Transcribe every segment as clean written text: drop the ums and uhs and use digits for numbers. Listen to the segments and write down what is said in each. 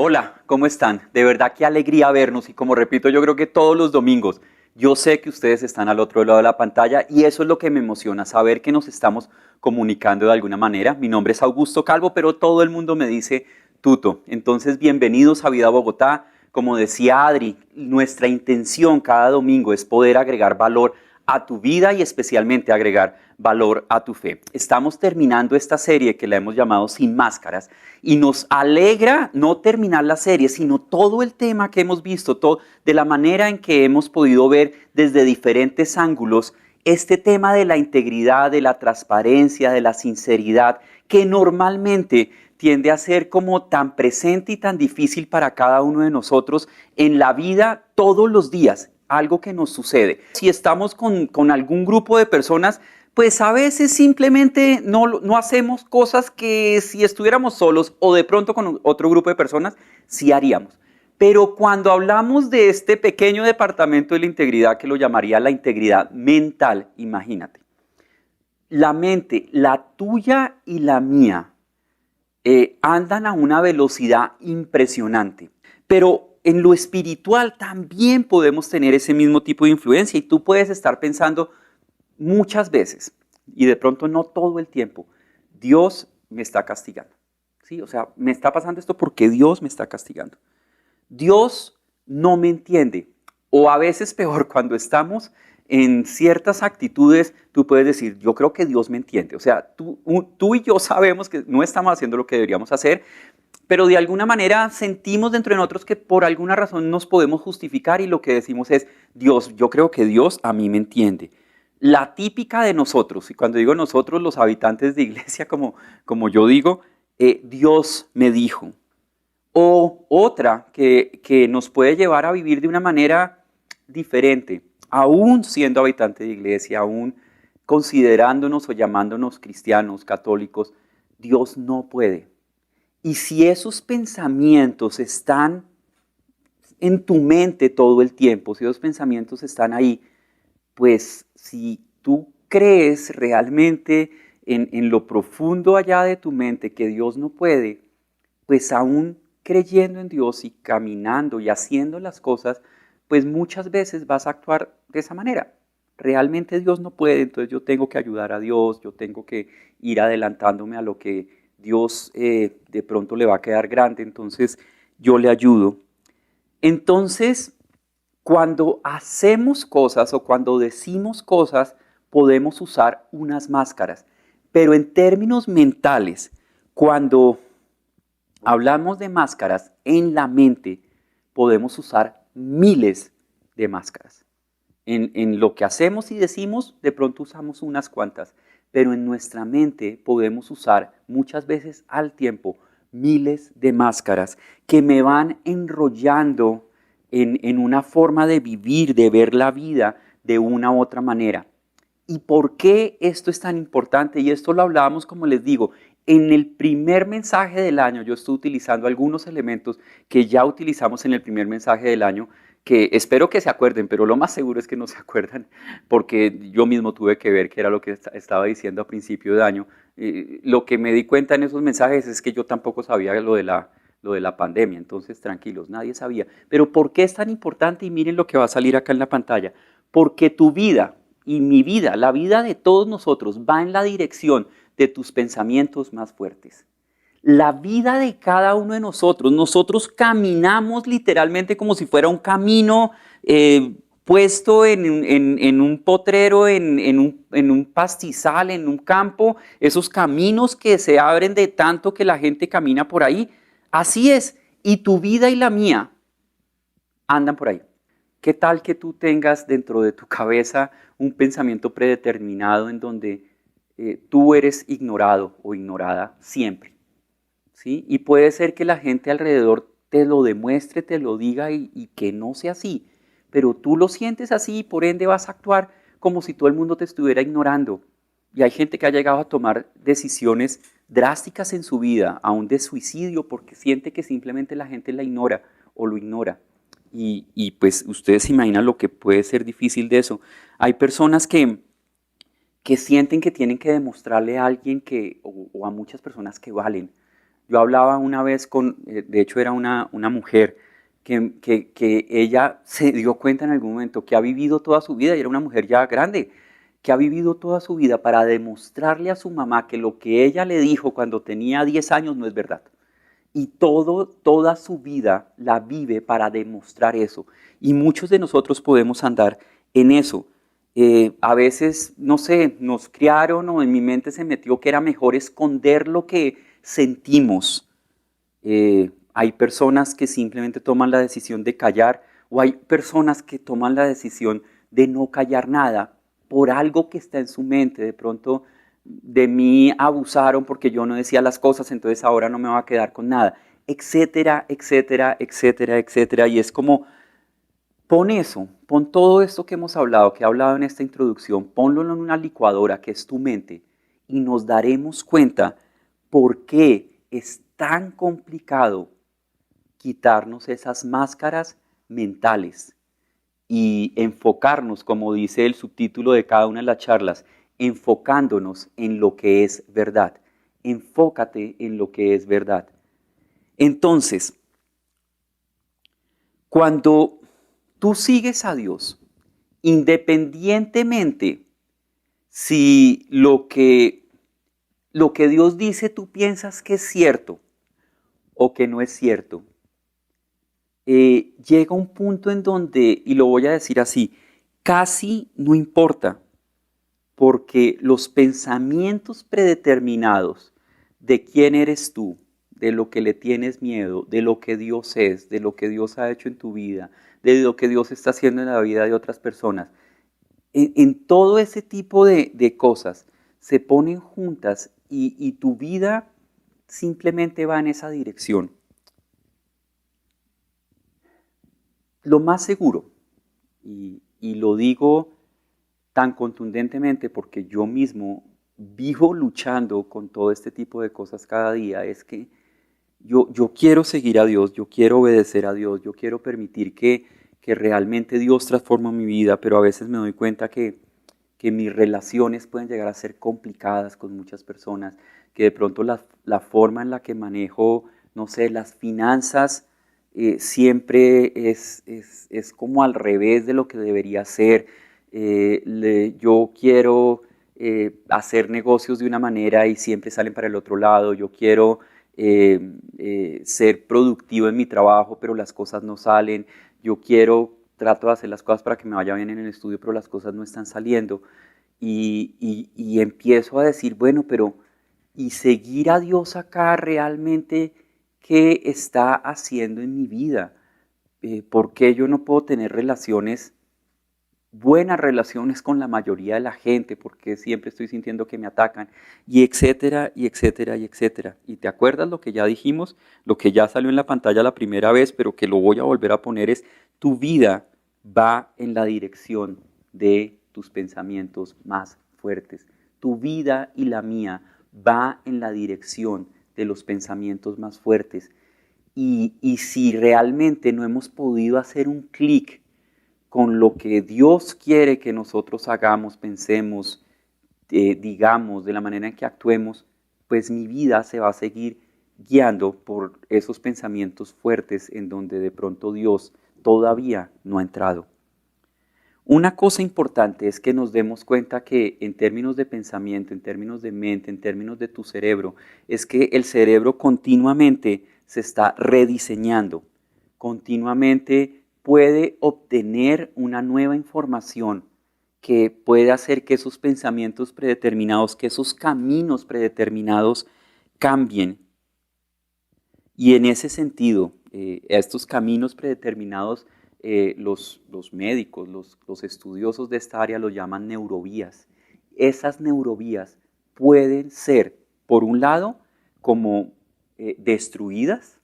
Hola, ¿cómo están? De verdad qué alegría vernos y como repito, yo creo que todos los domingos, yo sé que ustedes están al otro lado de la pantalla y eso es lo que me emociona, saber que nos estamos comunicando de alguna manera. Mi nombre es Augusto Calvo, pero todo el mundo me dice Tuto. Entonces, bienvenidos a Vida Bogotá. Como decía Adri, nuestra intención cada domingo es poder agregar valor a tu vida y especialmente agregar valor a tu fe. Estamos terminando esta serie que la hemos llamado Sin Máscaras y nos alegra no terminar la serie, sino todo el tema que hemos visto, todo, de la manera en que hemos podido ver desde diferentes ángulos este tema de la integridad, de la transparencia, de la sinceridad, que normalmente tiende a ser como tan presente y tan difícil para cada uno de nosotros en la vida todos los días, algo que nos sucede. Si estamos con algún grupo de personas, pues a veces simplemente no hacemos cosas que si estuviéramos solos o de pronto con otro grupo de personas, sí haríamos. Pero cuando hablamos de este pequeño departamento de la integridad, que lo llamaría la integridad mental, imagínate, la mente, la tuya y la mía, andan a una velocidad impresionante. Pero en lo espiritual también podemos tener ese mismo tipo de influencia y tú puedes estar pensando muchas veces, y de pronto no todo el tiempo, Dios me está castigando. ¿Sí? O sea, me está pasando esto porque Dios me está castigando. Dios no me entiende. O a veces peor, cuando estamos en ciertas actitudes, tú puedes decir, yo creo que Dios me entiende. O sea, tú y yo sabemos que no estamos haciendo lo que deberíamos hacer, pero de alguna manera sentimos dentro de nosotros que por alguna razón nos podemos justificar y lo que decimos es, Dios, yo creo que Dios a mí me entiende. La típica de nosotros, y cuando digo nosotros, los habitantes de iglesia, como yo digo, Dios me dijo. O otra que nos puede llevar a vivir de una manera diferente, aún siendo habitante de iglesia, aún considerándonos o llamándonos cristianos, católicos, Dios no puede. Y si esos pensamientos están en tu mente todo el tiempo, si esos pensamientos están ahí, pues si tú crees realmente en lo profundo allá de tu mente que Dios no puede, pues aún creyendo en Dios y caminando y haciendo las cosas, pues muchas veces vas a actuar de esa manera. Realmente Dios no puede, entonces yo tengo que ayudar a Dios, yo tengo que ir adelantándome a lo que Dios de pronto le va a quedar grande, entonces yo le ayudo. Entonces, cuando hacemos cosas o cuando decimos cosas, podemos usar unas máscaras. Pero en términos mentales, cuando hablamos de máscaras en la mente, podemos usar miles de máscaras. En lo que hacemos y decimos, de pronto usamos unas cuantas, pero en nuestra mente podemos usar muchas veces al tiempo miles de máscaras que me van enrollando en una forma de vivir, de ver la vida de una u otra manera. ¿Y por qué esto es tan importante? Y esto lo hablábamos, como les digo, en el primer mensaje del año. Yo estoy utilizando algunos elementos que ya utilizamos en el primer mensaje del año, que espero que se acuerden, pero lo más seguro es que no se acuerdan, porque yo mismo tuve que ver qué era lo que estaba diciendo a principio de año. Lo que me di cuenta en esos mensajes es que yo tampoco sabía lo de la pandemia, entonces tranquilos, nadie sabía. Pero ¿por qué es tan importante? Y miren lo que va a salir acá en la pantalla. Porque tu vida y mi vida, la vida de todos nosotros, va en la dirección de tus pensamientos más fuertes. La vida de cada uno de nosotros caminamos literalmente como si fuera un camino puesto en un potrero, en un pastizal, en un campo, esos caminos que se abren de tanto que la gente camina por ahí. Así es, y tu vida y la mía andan por ahí. ¿Qué tal que tú tengas dentro de tu cabeza un pensamiento predeterminado en donde tú eres ignorado o ignorada siempre? ¿Sí? Y puede ser que la gente alrededor te lo demuestre, te lo diga y que no sea así, pero tú lo sientes así y por ende vas a actuar como si todo el mundo te estuviera ignorando. Y hay gente que ha llegado a tomar decisiones drásticas en su vida, aún de suicidio, porque siente que simplemente la gente la ignora o lo ignora. Y pues ustedes se imaginan lo que puede ser difícil de eso. Hay personas que sienten que tienen que demostrarle a alguien o a muchas personas que valen. Yo hablaba una vez de hecho era una mujer, que ella se dio cuenta en algún momento que ha vivido toda su vida, y era una mujer ya grande, que ha vivido toda su vida para demostrarle a su mamá que lo que ella le dijo cuando tenía 10 años no es verdad. Y toda su vida la vive para demostrar eso. Y muchos de nosotros podemos andar en eso. A veces, no sé, nos criaron o en mi mente se metió que era mejor esconder lo que sentimos. Hay personas que simplemente toman la decisión de callar, o hay personas que toman la decisión de no callar nada por algo que está en su mente. De pronto de mí abusaron porque yo no decía las cosas, entonces ahora no me va a quedar con nada, etcétera, etcétera, etcétera, etcétera. Y es como, pon eso, pon todo esto que hemos hablado, que he hablado en esta introducción, ponlo en una licuadora que es tu mente, y nos daremos cuenta por qué es tan complicado quitarnos esas máscaras mentales y enfocarnos, como dice el subtítulo de cada una de las charlas, enfocándonos en lo que es verdad. Enfócate en lo que es verdad. Entonces, cuando tú sigues a Dios, independientemente si lo que Dios dice tú piensas que es cierto o que no es cierto, llega un punto en donde, y lo voy a decir así, casi no importa, porque los pensamientos predeterminados de quién eres tú, de lo que le tienes miedo, de lo que Dios es, de lo que Dios ha hecho en tu vida, de lo que Dios está haciendo en la vida de otras personas, en todo ese tipo de cosas se ponen juntas y tu vida simplemente va en esa dirección. Lo más seguro, y lo digo tan contundentemente porque yo mismo vivo luchando con todo este tipo de cosas cada día, es que yo quiero seguir a Dios, yo quiero obedecer a Dios, yo quiero permitir que realmente Dios transforme mi vida, pero a veces me doy cuenta que mis relaciones pueden llegar a ser complicadas con muchas personas, que de pronto la forma en la que manejo, no sé, las finanzas, siempre es como al revés de lo que debería ser. Yo quiero hacer negocios de una manera y siempre salen para el otro lado. Yo quiero ser productivo en mi trabajo, pero las cosas no salen. Yo trato de hacer las cosas para que me vaya bien en el estudio, pero las cosas no están saliendo. Y empiezo a decir, bueno, pero ¿y seguir a Dios acá realmente qué está haciendo en mi vida? ¿Por qué yo no puedo tener buenas relaciones con la mayoría de la gente? ¿Por qué siempre estoy sintiendo que me atacan? Y etcétera, y etcétera, y etcétera. ¿Y te acuerdas lo que ya dijimos? Lo que ya salió en la pantalla la primera vez, pero que lo voy a volver a poner es, tu vida va en la dirección de tus pensamientos más fuertes. Tu vida y la mía va en la dirección de los pensamientos más fuertes. Y si realmente no hemos podido hacer un clic con lo que Dios quiere que nosotros hagamos, pensemos, digamos, de la manera en que actuemos, pues mi vida se va a seguir guiando por esos pensamientos fuertes en donde de pronto Dios todavía no ha entrado. Una cosa importante es que nos demos cuenta que en términos de pensamiento, en términos de mente, en términos de tu cerebro, es que el cerebro continuamente se está rediseñando, continuamente puede obtener una nueva información que puede hacer que esos pensamientos predeterminados, que esos caminos predeterminados cambien. Y en ese sentido, estos caminos predeterminados, los médicos, los estudiosos de esta área los llaman neurovías. Esas neurovías pueden ser, por un lado, como destruidas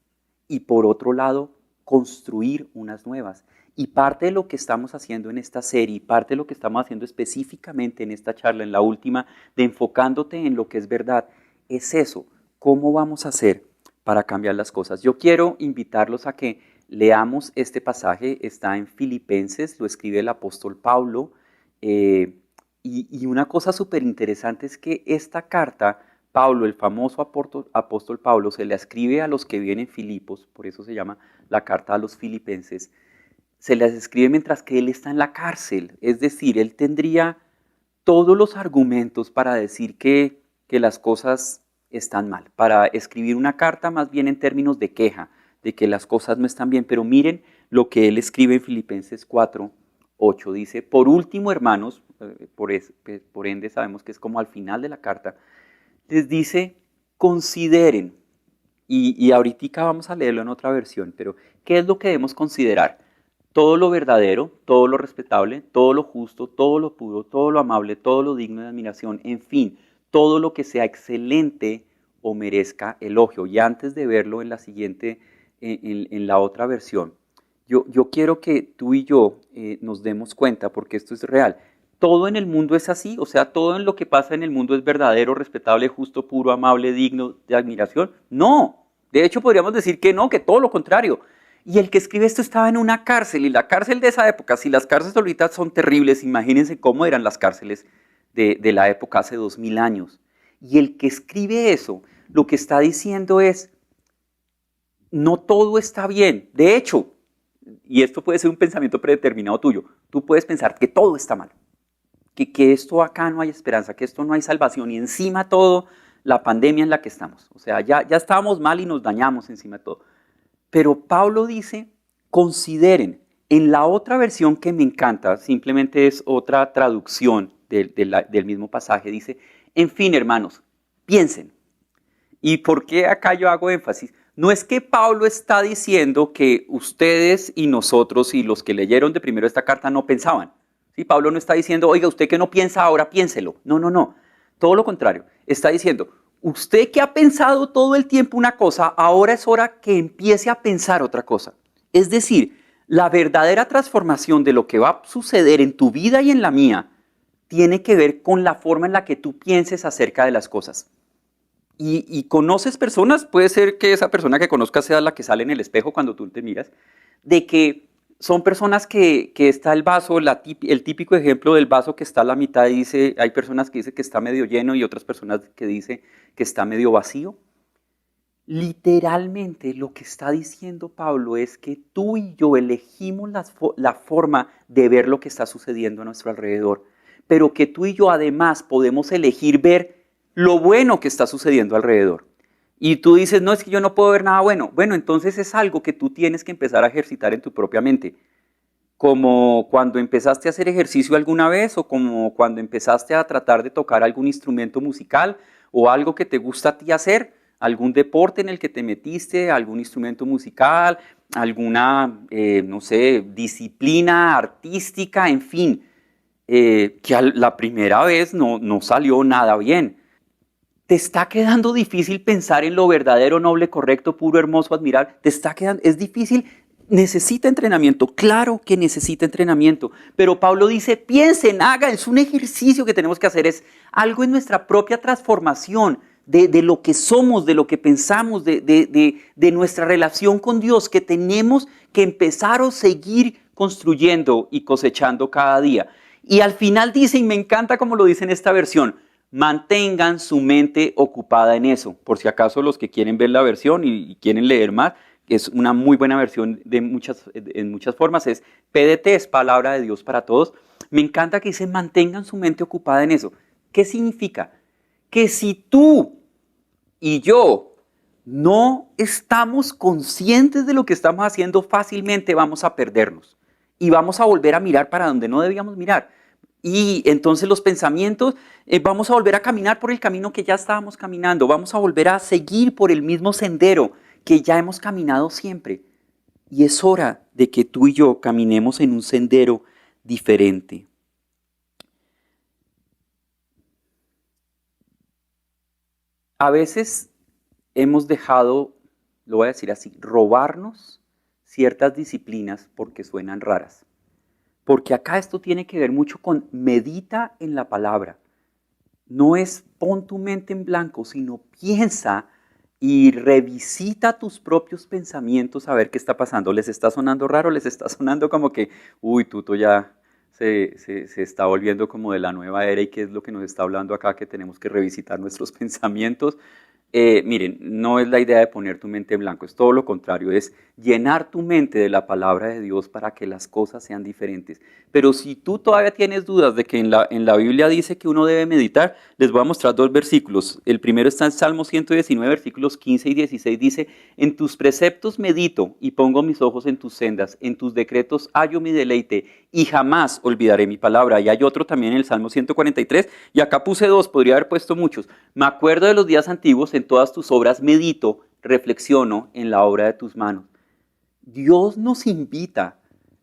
y por otro lado, construir unas nuevas. Y parte de lo que estamos haciendo en esta serie, parte de lo que estamos haciendo específicamente en esta charla, en la última, de enfocándote en lo que es verdad, es eso. ¿Cómo vamos a hacer para cambiar las cosas? Yo quiero invitarlos a que leamos este pasaje, está en Filipenses, lo escribe el apóstol Pablo, y una cosa súper interesante es que esta carta Pablo, el famoso apóstol Pablo, se le escribe a los que viven en Filipos, por eso se llama la carta a los filipenses, se les escribe mientras que él está en la cárcel. Es decir, él tendría todos los argumentos para decir que las cosas están mal, para escribir una carta más bien en términos de queja, de que las cosas no están bien. Pero miren lo que él escribe en Filipenses 4:8. Dice, por último, hermanos, por ende sabemos que es como al final de la carta, les dice, consideren, y ahorita vamos a leerlo en otra versión, pero ¿qué es lo que debemos considerar? Todo lo verdadero, todo lo respetable, todo lo justo, todo lo puro, todo lo amable, todo lo digno de admiración, en fin, todo lo que sea excelente o merezca elogio. Y antes de verlo en la siguiente, en la otra versión, yo quiero que tú y yo nos demos cuenta, porque esto es real. Todo en el mundo es así, o sea, todo en lo que pasa en el mundo es verdadero, respetable, justo, puro, amable, digno de admiración. No, de hecho podríamos decir que no, que todo lo contrario. Y el que escribe esto estaba en una cárcel, y la cárcel de esa época, si las cárceles ahorita son terribles, imagínense cómo eran las cárceles de la época hace 2000 años. Y el que escribe eso, lo que está diciendo es, no todo está bien. De hecho, y esto puede ser un pensamiento predeterminado tuyo, tú puedes pensar que todo está mal, que esto acá no hay esperanza, que esto no hay salvación, y encima todo la pandemia en la que estamos. O sea, ya estábamos mal y nos dañamos encima de todo. Pero Pablo dice, consideren, en la otra versión que me encanta, simplemente es otra traducción del mismo pasaje, dice, en fin, hermanos, piensen. ¿Y por qué acá yo hago énfasis? No es que Pablo está diciendo que ustedes y nosotros y los que leyeron de primero esta carta no pensaban. ¿Sí? Pablo no está diciendo, oiga, usted que no piensa ahora, piénselo. No, no, no. Todo lo contrario. Está diciendo, usted que ha pensado todo el tiempo una cosa, ahora es hora que empiece a pensar otra cosa. Es decir, la verdadera transformación de lo que va a suceder en tu vida y en la mía tiene que ver con la forma en la que tú pienses acerca de las cosas. Y conoces personas, puede ser que esa persona que conozcas sea la que sale en el espejo cuando tú te miras, de que son personas que está el vaso, el típico ejemplo del vaso que está a la mitad y dice, hay personas que dicen que está medio lleno y otras personas que dicen que está medio vacío. Literalmente lo que está diciendo Pablo es que tú y yo elegimos la forma de ver lo que está sucediendo a nuestro alrededor, pero que tú y yo además podemos elegir ver lo bueno que está sucediendo alrededor. Y tú dices, no, es que yo no puedo ver nada bueno. Bueno, entonces es algo que tú tienes que empezar a ejercitar en tu propia mente. Como cuando empezaste a hacer ejercicio alguna vez, o como cuando empezaste a tratar de tocar algún instrumento musical, o algo que te gusta a ti hacer, algún deporte en el que te metiste, algún instrumento musical, alguna, no sé, disciplina artística, en fin, que a la primera vez no salió nada bien. ¿Te está quedando difícil pensar en lo verdadero, noble, correcto, puro, hermoso, admirable? ¿Te está quedando? ¿Es difícil? Necesita entrenamiento. Claro que necesita entrenamiento. Pero Pablo dice, piensen, hagan. Es un ejercicio que tenemos que hacer. Es algo en nuestra propia transformación de lo que somos, de lo que pensamos, de nuestra relación con Dios, que tenemos que empezar o seguir construyendo y cosechando cada día. Y al final dice, y me encanta como lo dice en esta versión, mantengan su mente ocupada en eso. Por si acaso los que quieren ver la versión y quieren leer más, es una muy buena versión en muchas formas, es PDT, es Palabra de Dios para Todos. Me encanta que dice mantengan su mente ocupada en eso. ¿Qué significa? Que si tú y yo no estamos conscientes de lo que estamos haciendo, fácilmente vamos a perdernos y vamos a volver a mirar para donde no debíamos mirar. Y entonces los pensamientos, vamos a volver a caminar por el camino que ya estábamos caminando, vamos a volver a seguir por el mismo sendero que ya hemos caminado siempre. Y es hora de que tú y yo caminemos en un sendero diferente. A veces hemos dejado, lo voy a decir así, robarnos ciertas disciplinas porque suenan raras. Porque acá esto tiene que ver mucho con medita en la palabra. No es pon tu mente en blanco, sino piensa y revisita tus propios pensamientos a ver qué está pasando. ¿Les está sonando raro? ¿Les está sonando como que, uy, Tuto ya se está volviendo como de la nueva era y qué es lo que nos está hablando acá, que tenemos que revisitar nuestros pensamientos. Miren, no es la idea de poner tu mente en blanco, es todo lo contrario, es llenar tu mente de la palabra de Dios para que las cosas sean diferentes. Pero si tú todavía tienes dudas de que en la Biblia dice que uno debe meditar, les voy a mostrar dos versículos. El primero está en Salmo 119, versículos 15 y 16, dice: en tus preceptos medito y pongo mis ojos en tus sendas, en tus decretos hallo mi deleite y jamás olvidaré mi palabra. Y hay otro también en el Salmo 143, y acá puse dos, podría haber puesto muchos. Me acuerdo de los días antiguos, en todas tus obras medito, reflexiono en la obra de tus manos. Dios nos invita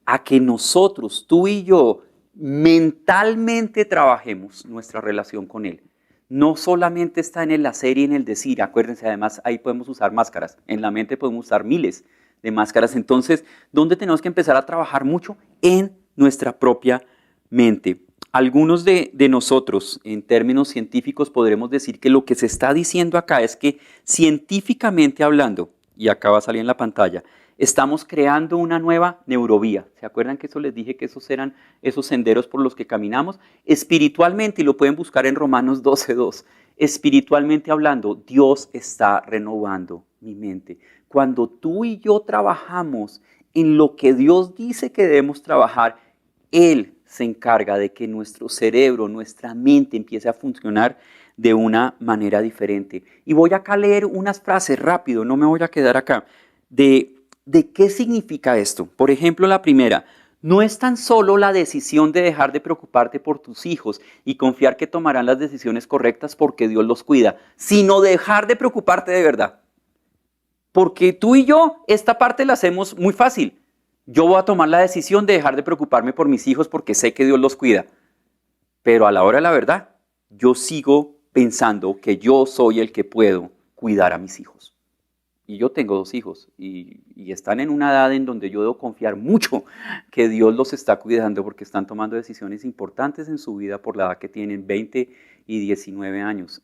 a que nosotros, tú y yo, mentalmente trabajemos nuestra relación con Él. No solamente está en el hacer y en el decir, acuérdense, además ahí podemos usar máscaras, en la mente podemos usar miles de máscaras. Entonces, ¿dónde tenemos que empezar a trabajar mucho? En nuestra propia mente. Algunos de nosotros, en términos científicos, podremos decir que lo que se está diciendo acá es que científicamente hablando, y acá va a salir en la pantalla, estamos creando una nueva neurovía. ¿Se acuerdan que eso les dije que esos eran esos senderos por los que caminamos? Espiritualmente, y lo pueden buscar en Romanos 12:2, espiritualmente hablando, Dios está renovando mi mente. Cuando tú y yo trabajamos en lo que Dios dice que debemos trabajar, Él se encarga de que nuestro cerebro, nuestra mente empiece a funcionar de una manera diferente. Y voy acá a leer unas frases rápido, no me voy a quedar acá, de qué significa esto. Por ejemplo, la primera: no es tan solo la decisión de dejar de preocuparte por tus hijos y confiar que tomarán las decisiones correctas porque Dios los cuida, sino dejar de preocuparte de verdad. Porque tú y yo esta parte la hacemos muy fácil. Yo voy a tomar la decisión de dejar de preocuparme por mis hijos porque sé que Dios los cuida. Pero a la hora de la verdad, yo sigo pensando que yo soy el que puedo cuidar a mis hijos. Y yo tengo 2 hijos y están en una edad en donde yo debo confiar mucho que Dios los está cuidando porque están tomando decisiones importantes en su vida por la edad que tienen, 20 y 19 años.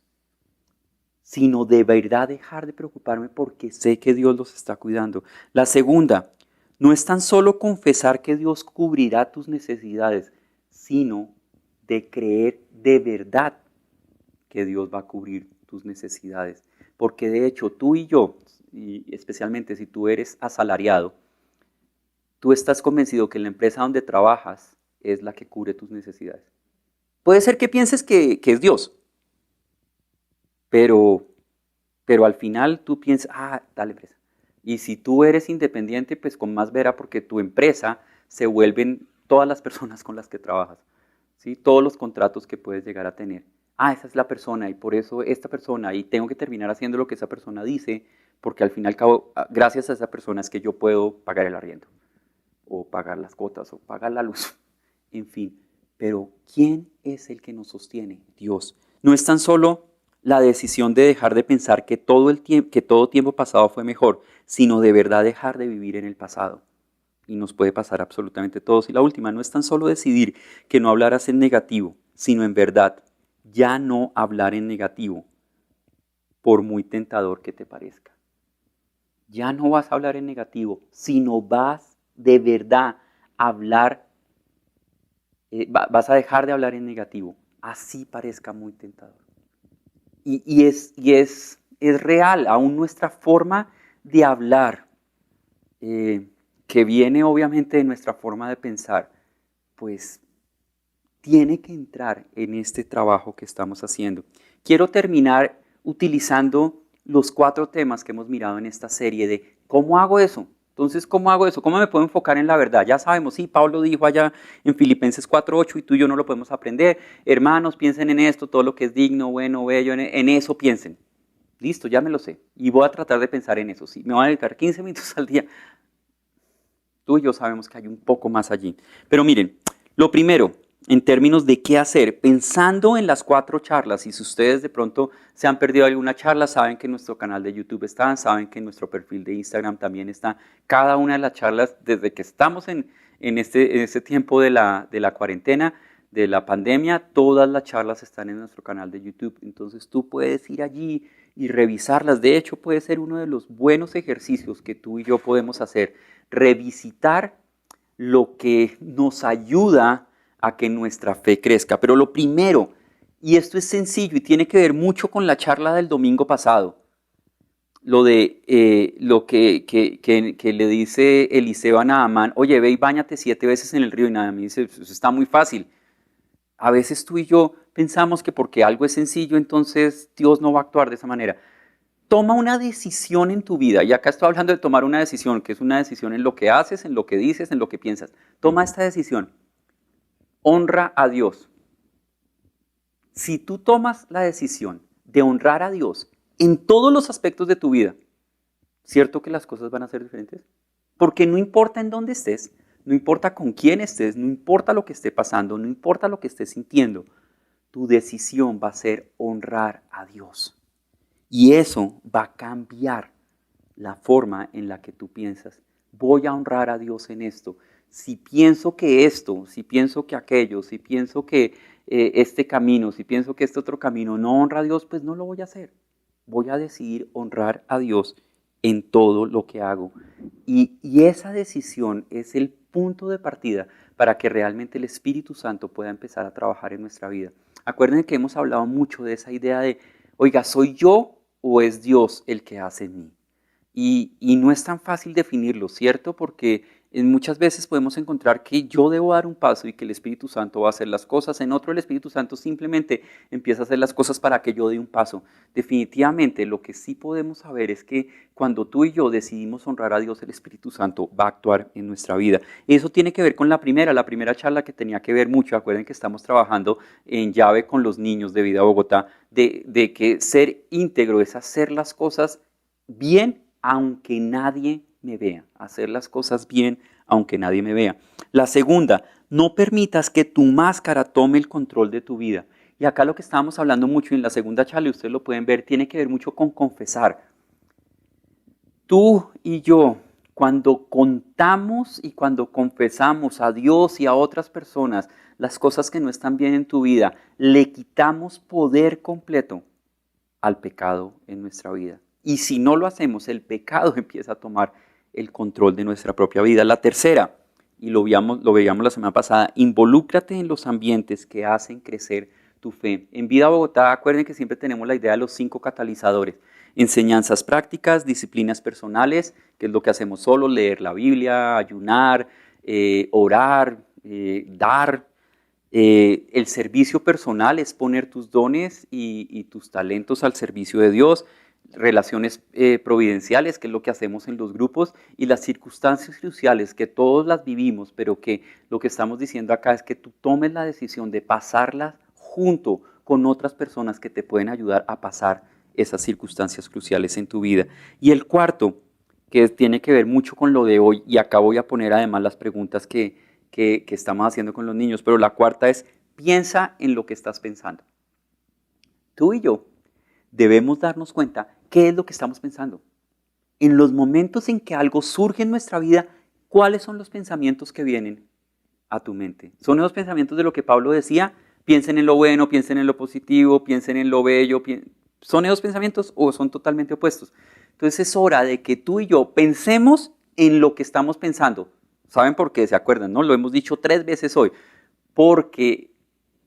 Sino de verdad dejar de preocuparme porque sé que Dios los está cuidando. La segunda: no es tan solo confesar que Dios cubrirá tus necesidades, sino de creer de verdad que Dios va a cubrir tus necesidades. Porque de hecho tú y yo, y especialmente si tú eres asalariado, tú estás convencido que la empresa donde trabajas es la que cubre tus necesidades. Puede ser que pienses que es Dios, pero al final tú piensas, tal empresa. Y si tú eres independiente, pues con más vera, porque tu empresa se vuelven todas las personas con las que trabajas, ¿sí? Todos los contratos que puedes llegar a tener. Esa es la persona y por eso esta persona, y tengo que terminar haciendo lo que esa persona dice, porque al fin y al cabo, gracias a esa persona es que yo puedo pagar el arriendo, o pagar las cuotas, o pagar la luz, en fin. Pero ¿quién es el que nos sostiene? Dios. No es tan solo la decisión de dejar de pensar que todo tiempo pasado fue mejor, sino de verdad dejar de vivir en el pasado. Y nos puede pasar absolutamente todos. Y la última: no es tan solo decidir que no hablarás en negativo, sino en verdad ya no hablar en negativo, por muy tentador que te parezca. Ya no vas a hablar en negativo, sino vas de verdad a hablar, vas a dejar de hablar en negativo, así parezca muy tentador. Y es real, aún nuestra forma de hablar, que viene obviamente de nuestra forma de pensar, pues tiene que entrar en este trabajo que estamos haciendo. Quiero terminar utilizando los 4 temas que hemos mirado en esta serie de ¿cómo hago eso? Entonces, ¿cómo hago eso? ¿Cómo me puedo enfocar en la verdad? Ya sabemos, sí, Pablo dijo allá en Filipenses 4:8 y tú y yo no lo podemos aprender. Hermanos, piensen en esto, todo lo que es digno, bueno, bello, en eso piensen. Listo, ya me lo sé. Y voy a tratar de pensar en eso. Sí, me voy a dedicar 15 minutos al día. Tú y yo sabemos que hay un poco más allí. Pero miren, lo primero, en términos de qué hacer, pensando en las 4 charlas, y si ustedes de pronto se han perdido alguna charla, saben que en nuestro canal de YouTube están, saben que en nuestro perfil de Instagram también está cada una de las charlas desde que estamos en este tiempo de la cuarentena, de la pandemia, todas las charlas están en nuestro canal de YouTube. Entonces tú puedes ir allí y revisarlas. De hecho, puede ser uno de los buenos ejercicios que tú y yo podemos hacer, revisitar lo que nos ayuda a que nuestra fe crezca. Pero lo primero, y esto es sencillo y tiene que ver mucho con la charla del domingo pasado, lo de lo que le dice Eliseo a Naamán: oye, ve y báñate 7 veces en el río. Y Naamán dice: eso está muy fácil. A veces tú y yo pensamos que porque algo es sencillo, entonces Dios no va a actuar de esa manera. Toma una decisión en tu vida, y acá estoy hablando de tomar una decisión, que es una decisión en lo que haces, en lo que dices, en lo que piensas. Toma esta decisión. Honra a Dios. Si tú tomas la decisión de honrar a Dios en todos los aspectos de tu vida, ¿cierto que las cosas van a ser diferentes? Porque no importa en dónde estés, no importa con quién estés, no importa lo que esté pasando, no importa lo que estés sintiendo, tu decisión va a ser honrar a Dios. Y eso va a cambiar la forma en la que tú piensas. Voy a honrar a Dios en esto. Si pienso que esto, si pienso que aquello, si pienso que este camino, si pienso que este otro camino no honra a Dios, pues no lo voy a hacer. Voy a decidir honrar a Dios en todo lo que hago. Y esa decisión es el punto de partida para que realmente el Espíritu Santo pueda empezar a trabajar en nuestra vida. Acuérdense que hemos hablado mucho de esa idea de, oiga, ¿soy yo o es Dios el que hace en mí? Y no es tan fácil definirlo, ¿cierto? Porque muchas veces podemos encontrar que yo debo dar un paso y que el Espíritu Santo va a hacer las cosas. En otro, el Espíritu Santo simplemente empieza a hacer las cosas para que yo dé un paso. Definitivamente, lo que sí podemos saber es que cuando tú y yo decidimos honrar a Dios, el Espíritu Santo va a actuar en nuestra vida. Eso tiene que ver con la primera charla que tenía que ver mucho. Acuerden que estamos trabajando en llave con los niños de Vida Bogotá, de que ser íntegro es hacer las cosas bien aunque nadie me vea. Hacer las cosas bien aunque nadie me vea. La segunda, no permitas que tu máscara tome el control de tu vida. Y acá lo que estábamos hablando mucho en la segunda charla, ustedes lo pueden ver, tiene que ver mucho con confesar. Tú y yo, cuando contamos y cuando confesamos a Dios y a otras personas las cosas que no están bien en tu vida, le quitamos poder completo al pecado en nuestra vida. Y si no lo hacemos, el pecado empieza a tomar el control de nuestra propia vida. La tercera, y lo veíamos la semana pasada, involúcrate en los ambientes que hacen crecer tu fe. En Vida Bogotá, acuerden que siempre tenemos la idea de los 5 catalizadores. Enseñanzas prácticas, disciplinas personales, que es lo que hacemos solo, leer la Biblia, ayunar, orar, dar. El servicio personal es poner tus dones y tus talentos al servicio de Dios. Relaciones providenciales, que es lo que hacemos en los grupos, y las circunstancias cruciales que todos las vivimos, pero que lo que estamos diciendo acá es que tú tomes la decisión de pasarlas junto con otras personas que te pueden ayudar a pasar esas circunstancias cruciales en tu vida. Y el cuarto, que tiene que ver mucho con lo de hoy, y acá voy a poner además las preguntas que estamos haciendo con los niños, pero la cuarta es: piensa en lo que estás pensando. Tú y yo debemos darnos cuenta qué es lo que estamos pensando. En los momentos en que algo surge en nuestra vida, ¿cuáles son los pensamientos que vienen a tu mente? ¿Son esos pensamientos de lo que Pablo decía? Piensen en lo bueno, piensen en lo positivo, piensen en lo bello. ¿Son esos pensamientos o son totalmente opuestos? Entonces es hora de que tú y yo pensemos en lo que estamos pensando. ¿Saben por qué? ¿Se acuerdan? ¿No? Lo hemos dicho 3 veces hoy. Porque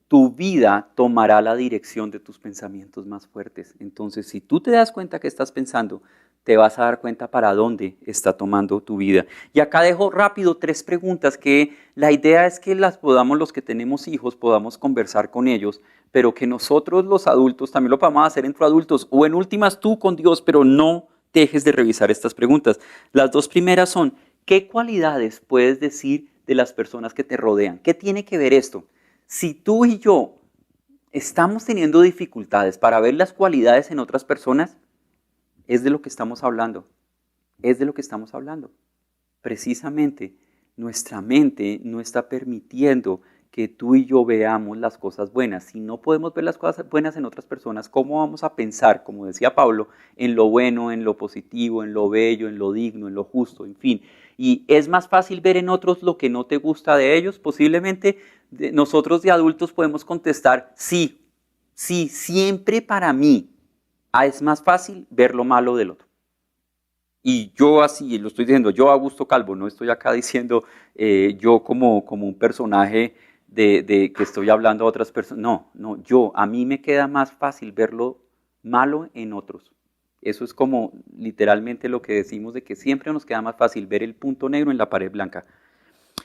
tu vida tomará la dirección de tus pensamientos más fuertes. Entonces, si tú te das cuenta que estás pensando, te vas a dar cuenta para dónde está tomando tu vida. Y acá dejo rápido 3 preguntas que la idea es que las podamos, los que tenemos hijos, podamos conversar con ellos, pero que nosotros los adultos también lo podamos hacer entre adultos, o en últimas tú con Dios, pero no dejes de revisar estas preguntas. Las 2 primeras son: ¿qué cualidades puedes decir de las personas que te rodean? ¿Qué tiene que ver esto? Si tú y yo estamos teniendo dificultades para ver las cualidades en otras personas, es de lo que estamos hablando. Es de lo que estamos hablando. Precisamente, nuestra mente no está permitiendo que tú y yo veamos las cosas buenas. Si no podemos ver las cosas buenas en otras personas, ¿cómo vamos a pensar, como decía Pablo, en lo bueno, en lo positivo, en lo bello, en lo digno, en lo justo, en fin? Y es más fácil ver en otros lo que no te gusta de ellos. Posiblemente nosotros de adultos podemos contestar: sí, sí, siempre para mí. Es más fácil ver lo malo del otro. Y yo así, lo estoy diciendo, yo Augusto Calvo, no estoy acá diciendo yo como un personaje de que estoy hablando a otras personas. No, a mí me queda más fácil ver lo malo en otros. Eso es como literalmente lo que decimos de que siempre nos queda más fácil ver el punto negro en la pared blanca.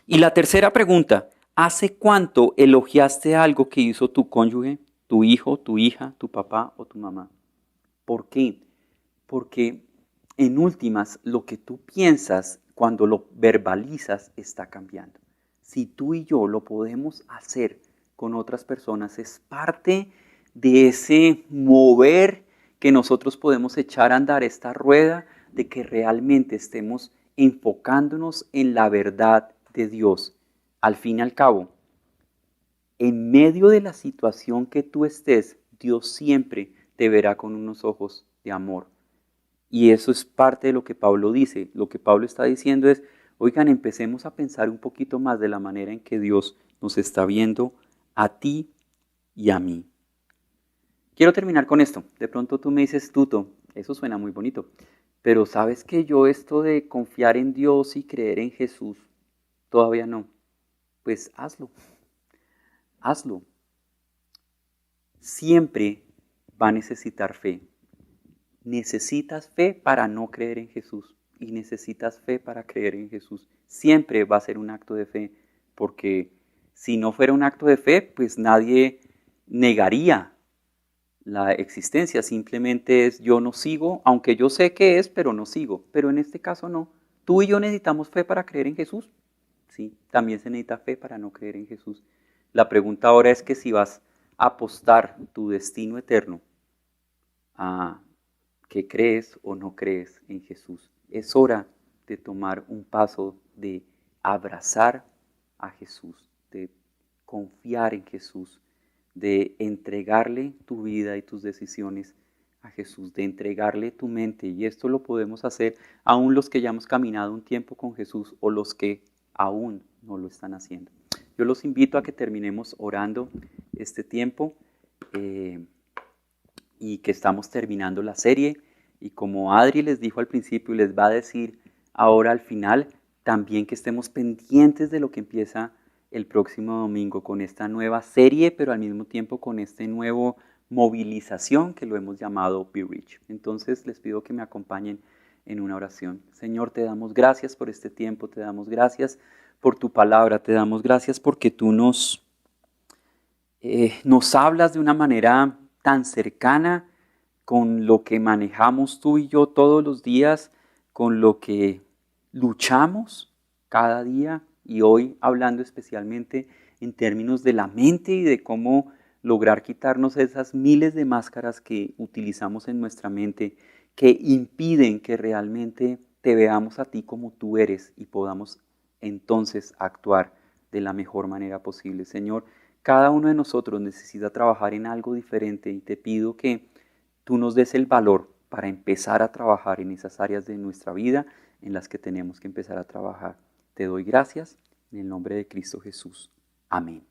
Y la tercera pregunta, ¿hace cuánto elogiaste algo que hizo tu cónyuge, tu hijo, tu hija, tu papá o tu mamá? ¿Por qué? Porque en últimas lo que tú piensas cuando lo verbalizas está cambiando. Si tú y yo lo podemos hacer con otras personas, es parte de ese mover que nosotros podemos echar a andar esta rueda de que realmente estemos enfocándonos en la verdad de Dios. Al fin y al cabo, en medio de la situación que tú estés, Dios siempre te verá con unos ojos de amor. Y eso es parte de lo que Pablo dice. Lo que Pablo está diciendo es, oigan, empecemos a pensar un poquito más de la manera en que Dios nos está viendo a ti y a mí. Quiero terminar con esto. De pronto tú me dices, Tuto, eso suena muy bonito, pero ¿sabes que yo esto de confiar en Dios y creer en Jesús, todavía no? Pues hazlo. Siempre va a necesitar fe. Necesitas fe para no creer en Jesús y necesitas fe para creer en Jesús. Siempre va a ser un acto de fe, porque si no fuera un acto de fe, pues nadie negaría la existencia. Simplemente es yo no sigo, aunque yo sé que es, pero no sigo. Pero en este caso no. Tú y yo necesitamos fe para creer en Jesús. Sí, también se necesita fe para no creer en Jesús. La pregunta ahora es que si vas a apostar tu destino eterno a que crees o no crees en Jesús. Es hora de tomar un paso de abrazar a Jesús, de confiar en Jesús, de entregarle tu vida y tus decisiones a Jesús, de entregarle tu mente. Y esto lo podemos hacer aún los que ya hemos caminado un tiempo con Jesús o los que aún no lo están haciendo. Yo los invito a que terminemos orando este tiempo. Y que estamos terminando la serie, y como Adri les dijo al principio y les va a decir ahora al final, también que estemos pendientes de lo que empieza el próximo domingo con esta nueva serie, pero al mismo tiempo con este nuevo movilización que lo hemos llamado Be Rich. Entonces les pido que me acompañen en una oración. Señor, te damos gracias por este tiempo, te damos gracias por tu palabra, te damos gracias porque tú nos hablas de una manera tan cercana con lo que manejamos tú y yo todos los días, con lo que luchamos cada día, y hoy hablando especialmente en términos de la mente y de cómo lograr quitarnos esas miles de máscaras que utilizamos en nuestra mente que impiden que realmente te veamos a ti como tú eres y podamos entonces actuar de la mejor manera posible. Señor, cada uno de nosotros necesita trabajar en algo diferente y te pido que tú nos des el valor para empezar a trabajar en esas áreas de nuestra vida en las que tenemos que empezar a trabajar. Te doy gracias en el nombre de Cristo Jesús. Amén.